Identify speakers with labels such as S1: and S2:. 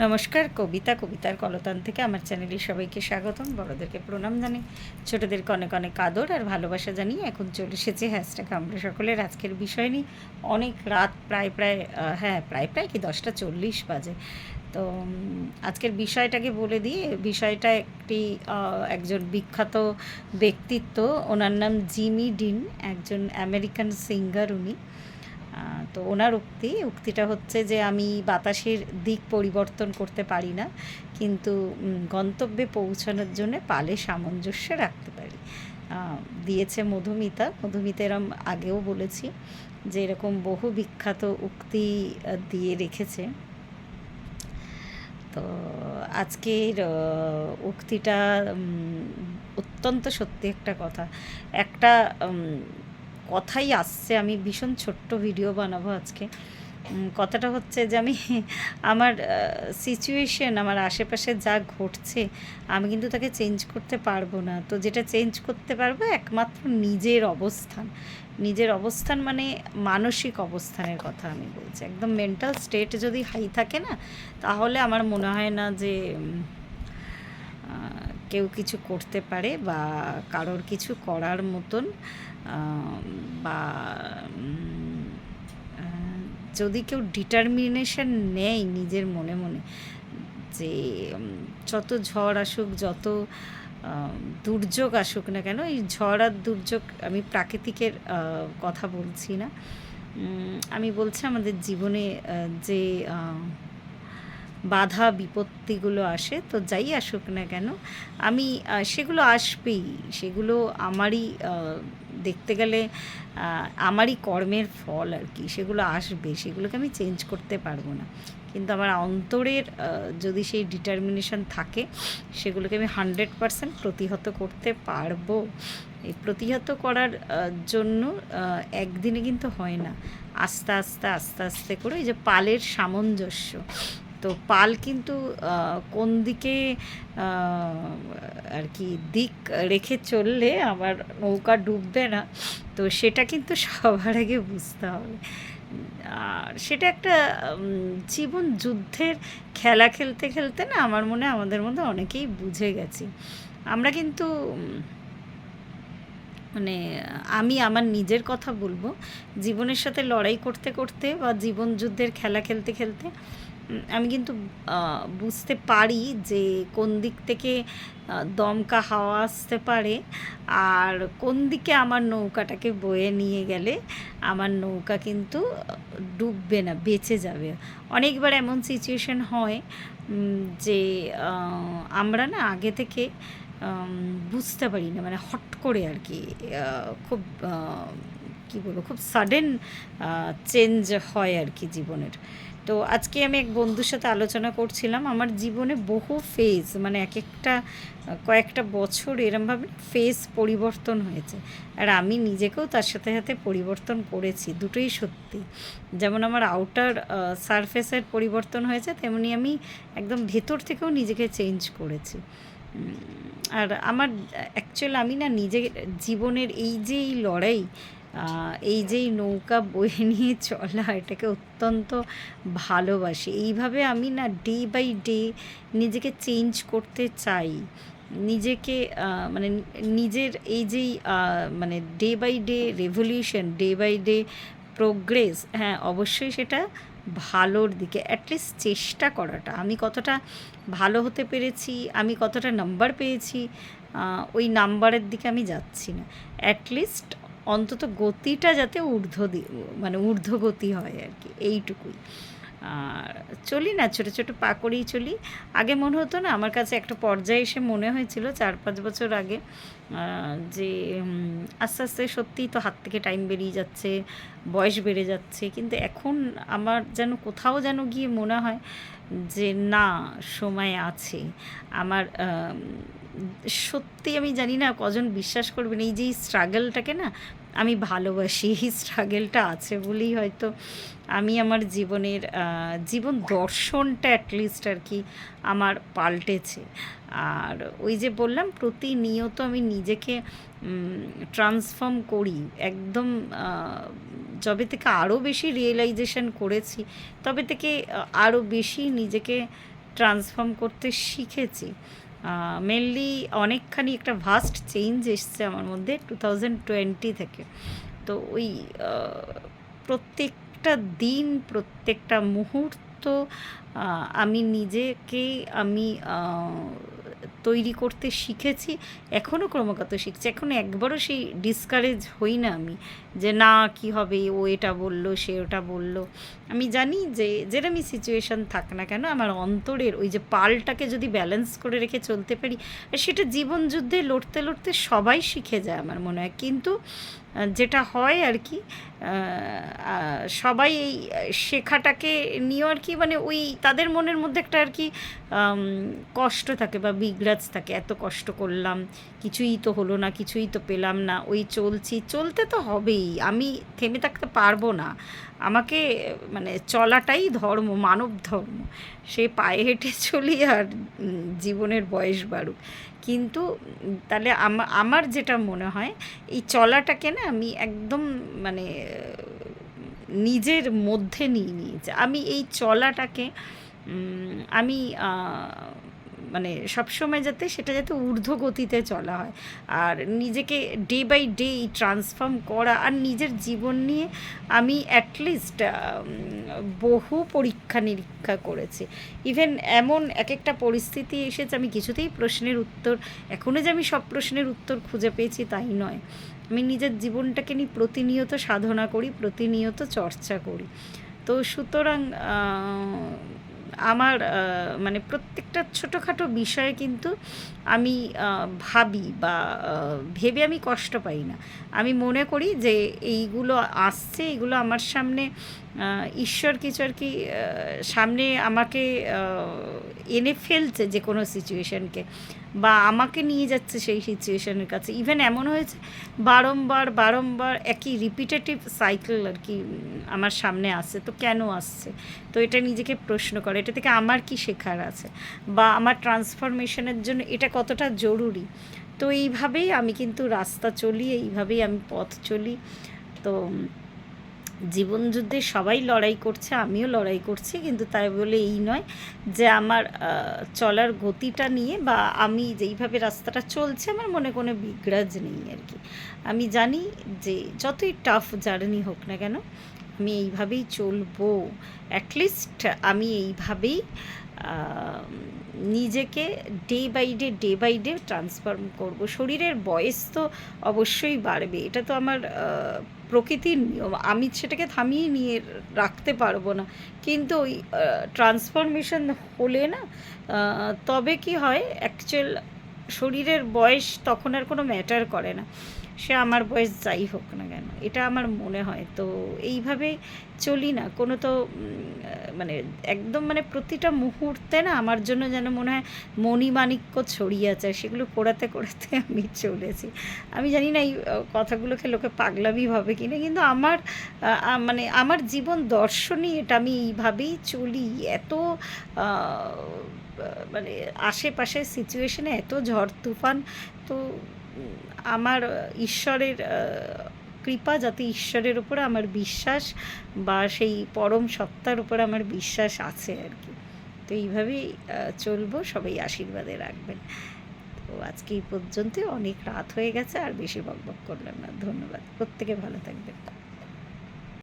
S1: নমস্কার, কবিতার কলতান থেকে আমার চ্যানেলে সবাইকে স্বাগতম। বড়োদেরকে প্রণাম জানাই, ছোটোদেরকে অনেক অনেক আদর আর ভালোবাসা জানিয়ে এখন চলে এসেছে হ্যাশট্যাগ আমরা সকলের আজকের বিষয় নিয়ে। অনেক রাত, প্রায় কি 10টা 40 বাজে। তো আজকের বিষয়টাকে বলে দিয়ে, বিষয়টা একজন বিখ্যাত ব্যক্তিত্ব, ওনার নাম জিমি ডিন, একজন আমেরিকান সিঙ্গার উনি। তো ওনার উক্তিটা হচ্ছে যে আমি বাতাসের দিক পরিবর্তন করতে পারি না, কিন্তু গন্তব্যে পৌঁছানোর জন্য পালে সামঞ্জস্য রাখতে পারি। দিয়েছে মধুমিতা এরম আগেও বলেছি যে এরকম বহু বিখ্যাত উক্তি দিয়ে রেখেছে। তো আজকের উক্তিটা অত্যন্ত সত্যি একটা কথা, একটা কথাই আসছে। আমি ভীষণ ছোট্ট ভিডিও বানাবো আজকে। কথাটা হচ্ছে যে আমি আমার সিচুয়েশন, আমার আশেপাশে যা ঘটছে, আমি কিন্তু তাকে চেঞ্জ করতে পারবো না। তো যেটা চেঞ্জ করতে পারবো একমাত্র নিজের অবস্থান মানে মানসিক অবস্থানের কথা আমি বলছি। একদম মেন্টাল স্টেট যদি হাই থাকে না, তাহলে আমার মনে হয় না যে কেউ কিছু করতে পারে বা কারোর কিছু করার মতন, বা যদি কেউ ডিটারমিনেশন নেয় নিজের মনে মনে যে যত ঝড় আসুক, যত দুর্যোগ আসুক না কেন, এই ঝড় আর দুর্যোগ আমি প্রাকৃতিকের কথা বলছি না, আমি বলছি আমাদের জীবনে যে বাধা বিপত্তিগুলো আসে, তো যাই আসুক না কেন, আমি সেগুলো আসবেই, সেগুলো আমারই দেখতে গেলে আমারই কর্মের ফল আর কি। সেগুলো আসবে, সেগুলোকে আমি চেঞ্জ করতে পারবো না, কিন্তু আমার অন্তরের যদি সেই ডিটারমিনেশন থাকে, সেগুলোকে আমি 100% প্রতিহত করতে পারবো। এই প্রতিহত করার জন্য একদিনে কিন্তু হয় না, আস্তে আস্তে আস্তে আস্তে করে, এই যে পালের সামঞ্জস্য, তো পাল কিন্তু কোন দিকে আর কি দিক রেখে চললে আমার নৌকা ডুববে না, তো সেটা কিন্তু সবার আগে বুঝতে হবে। আর সেটা একটা জীবন যুদ্ধের খেলা খেলতে খেলতে না, আমার মনে হয় আমাদের মধ্যে অনেকেই বুঝে গেছি। আমরা কিন্তু মানে আমি আমার নিজের কথা বলবো, জীবনের সাথে লড়াই করতে করতে বা জীবন যুদ্ধের খেলা খেলতে খেলতে আমি কিন্তু বুঝতে পারি যে কোন দিক থেকে দমকা হাওয়া আসতে পারে, আর কোন দিকে আমার নৌকাটাকে বয়ে নিয়ে গেলে আমার নৌকা কিন্তু ডুববে না, বেঁচে যাবে। অনেকবার এমন সিচুয়েশন হয় যে আমরা না আগে থেকে বুঝতে পারি না, মানে হট করে আর কি, খুব কী বলবো, খুব সাডেন চেঞ্জ হয় আর কি জীবনের। তো আজকে আমি এক বন্ধুর সাথে আলোচনা করছিলাম, আমার জীবনে বহু ফেজ, মানে কয়েকটা বছর এরমভাবে ফেজ পরিবর্তন হয়েছে, আর আমি নিজেকেও তার সাথে সাথে পরিবর্তন করেছি, দুটোই সত্যি। যেমন আমার আউটার সারফেসের পরিবর্তন হয়েছে, তেমনি আমি একদম ভেতর থেকেও নিজেকে চেঞ্জ করেছি। আর আমার অ্যাকচুয়াল আমি না নিজের জীবনের এই যে এই লড়াই, এই যেই নৌকা বয়ে নিয়ে চলা, এটাকে অত্যন্ত ভালোবাসি। এইভাবে আমি না ডে বাই ডে নিজেকে চেঞ্জ করতে চাই, নিজেকে মানে নিজের এই যেই মানে day by day revolution, day by day progress, হ্যাঁ অবশ্যই সেটা ভালোর দিকে, অ্যাটলিস্ট চেষ্টা করাটা। আমি কতটা ভালো হতে পেরেছি, আমি কতটা নাম্বার পেয়েছি, ওই নাম্বারের দিকে আমি যাচ্ছি না, অ্যাটলিস্ট অন্তত গতিটা যাতে মানে ঊর্ধ্বগতি হয় আর কি, এইটুকুই। আর চলি না, ছোটো ছোটো পা করেই চলি। আগে মনে হতো না, আমার কাছে একটা পর্যায়ে এসে মনে হয়েছিল 4-5 বছর আগে, যে আস্তে আস্তে সত্যিই তো হাত থেকে টাইম বেরিয়ে যাচ্ছে, বয়স বেড়ে যাচ্ছে, কিন্তু এখন আমার যেন কোথাও যেন গিয়ে মনে হয় যে না, সময় আছে আমার। সত্যি আমি জানি না কজন বিশ্বাস করবেন, এই যে এই স্ট্রাগলটাকে না আমি ভালোবাসি, এই স্ট্রাগলটা আছে বলেই হয়তো আমি আমার জীবন দর্শনটা অ্যাটলিস্ট আর কি আমার পাল্টেছে। আর ওই যে বললাম, প্রতিনিয়ত আমি নিজেকে ট্রান্সফর্ম করি একদম। যবে থেকে আরও বেশি রিয়েলাইজেশন করেছি, তবে থেকে আরও বেশি নিজেকে ট্রান্সফর্ম করতে শিখেছি। মেনলি অনেকখানি একটা ভাস্ট চেঞ্জ এসছে আমার মধ্যে 2020 থেকে। তো ওই প্রত্যেকটা দিন, প্রত্যেকটা মুহূর্ত আমি নিজেকে আমি তৈরি করতে শিখেছি। এখনও ক্রমাগত শিখছি। এখন একবারও সেই ডিসকারেজ হই না আমি, যে না কি হবে, ও এটা বলল, সে ওটা বলল। আমি জানি যে যেরকমই সিচুয়েশান থাক না কেন, আমার অন্তরের ওই যে পালটাকে যদি ব্যালেন্স করে রেখে চলতে পারি, সেটা জীবন যুদ্ধে লড়তে লড়তে সবাই শিখে যায় আমার মনে হয়। কিন্তু যেটা হয় আর কি, সবাই এই শেখাটাকে নিয়েও আর কি, মানে ওই তাদের মনের মধ্যে একটা আর কি কষ্ট থাকে বা বিগ্রাজ থাকে, এত কষ্ট করলাম, কিছুই তো হলো না, কিছুই তো পেলাম না, ওই চলছি, চলতে তো হবেই, আমি থেমে থাকতে পারবো না, আমাকে মানে চলাটাই ধর্ম, মানব ধর্ম, সে পায়ে হেঁটে চলি আর জীবনের বয়স বাড়ুক। কিন্তু তাহলে আমার যেটা মনে হয়, এই চলাটাকে না আমি একদম মানে নিজের মধ্যে নিয়ে নিয়েছি। আমি এই চলাটাকে আমি মানে সবসময় যাতে সেটা যাতে ঊর্ধ্বগতিতে চলা হয়, আর নিজেকে ডে বাই ডে ট্রান্সফর্ম করা, আর নিজের জীবন নিয়ে আমি অ্যাটলিস্ট বহু পরীক্ষা নিরীক্ষা করেছি। ইভেন এমন এক একটা পরিস্থিতি এসেছে, আমি কিছুতেই প্রশ্নের উত্তর, এখনও যে আমি সব প্রশ্নের উত্তর খুঁজে পেয়েছি তাই নয়, আমি নিজের জীবনটাকে নিয়ে প্রতিনিয়ত সাধনা করি, প্রতিনিয়ত চর্চা করি। তো সুতরাং আমার মানে প্রত্যেকটা ছোটোখাটো বিষয়ে কিন্তু আমি ভাবি বা ভেবে আমি কষ্ট পাই না। আমি মনে করি যে এইগুলো আসছে, এগুলো আমার সামনে ঈশ্বর কিছু আর কি সামনে আমাকে এনে ফেলছে যে কোনো সিচুয়েশানকে, বা আমাকে নিয়ে যাচ্ছে সেই সিচুয়েশানের কাছে। ইভেন এমন হয়েছে বারংবার বারংবার একই রিপিটেটিভ সাইকেল আর কি আমার সামনে আসছে। তো কেন আসছে? তো এটা নিজেকে প্রশ্ন করে, এটা থেকে আমার কি শেখার আছে, বা আমার ট্রান্সফরমেশনের জন্য এটা কতটা জরুরি। তো এইভাবেই আমি কিন্তু রাস্তা চলি, এইভাবেই আমি পথ চলি। তো জীবন যুদ্ধে সবাই লড়াই করছে, আমিও লড়াই করছি, কিন্তু তাই বলে এই নয় যে আমার চলার গতিটা নিয়ে বা আমি যেইভাবে রাস্তাটা চলছে আমার মনে কোনো বিগ্রাজ নেই আর কি। আমি জানি যে যতই টাফ জার্নি হোক না কেন, আমি এইভাবেই চলবো, অ্যাটলিস্ট আমি এইভাবেই নিজেকে ডে বাই ডে ট্রান্সফর্ম করব। শরীরের বয়স তো অবশ্যই বাড়বে, এটা তো আমার প্রকৃতির নিয়ম, আমি সেটাকে থামিয়ে নিয়ে রাখতে পারবো না। কিন্তু ওই ট্রান্সফরমেশন হলে না, তবে কি হয়, অ্যাকচুয়াল শরীরের বয়স তখন আর কোনো ম্যাটার করে না, সে আমার বয়স যাই হোক না কেন, এটা আমার মনে হয়। তো এইভাবে চলি না কোনো, তো মানে একদম মানে প্রতিটা মুহূর্তে না আমার জন্য যেন মনে হয় মণিমাণিক্য ছড়িয়ে আছে, সেগুলো কোড়াতে কোড়াতে আমি চলেছি। আমি জানি না এই কথাগুলোকে লোকে পাগলামি ভাবে কিনা, কিন্তু আমার মানে আমার জীবন দর্শনই এটা, আমি এইভাবেই চলি। এত মানে আশেপাশের সিচুয়েশনে এত ঝড় তুফান, তো আমার ঈশ্বরের কৃপা, যাতে ঈশ্বরের উপরে আমার বিশ্বাস বা সেই পরম সত্তার উপরে আমার বিশ্বাস আছে আর কি। তো এইভাবেই চলবো, সবাই আশীর্বাদে রাখবেন। তো আজকে এই পর্যন্তই, অনেক রাত হয়ে গেছে, আর বেশি বকবক করলাম না। ধন্যবাদ, প্রত্যেকে ভালো থাকবেন।